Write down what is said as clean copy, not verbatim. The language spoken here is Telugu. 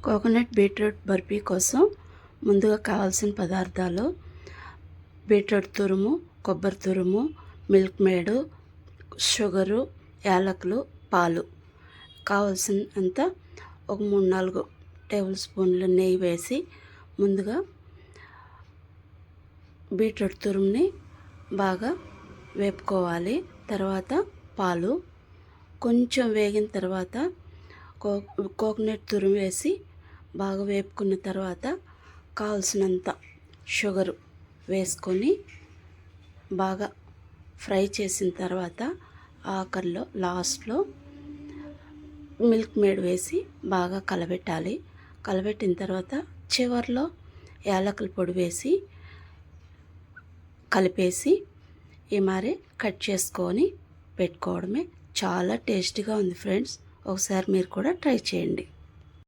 కోకోనట్ బీట్రూట్ బర్ఫీ కోసం ముందుగా కావాల్సిన పదార్థాలు: బీట్రూట్ తురుము, కొబ్బరి తురుము, మిల్క్ మేడ్, షుగరు, యాలకులు, పాలు. కావాల్సినంత ఒక 3-4 టేబుల్ స్పూన్లు నెయ్యి వేసి ముందుగా బీట్రూట్ తురుముని బాగా వేపుకోవాలి. తర్వాత పాలు కొంచెం వేగిన తర్వాత కోకోనట్ తురుము వేసి బాగా వేపుకున్న తర్వాత కావలసినంత షుగరు వేసుకొని బాగా ఫ్రై చేసిన తర్వాత ఆఖరిలో లాస్ట్లో మిల్క్ మేడ్ వేసి బాగా కలబెట్టాలి. కలబెట్టిన తర్వాత చివర్లో యాలకుల పొడి వేసి కలిపేసి ఈ మరి కట్ చేసుకొని పెట్టుకోవడమే. చాలా టేస్టీగా ఉంది ఫ్రెండ్స్. ఒకసారి మీరు కూడా ట్రై చేయండి.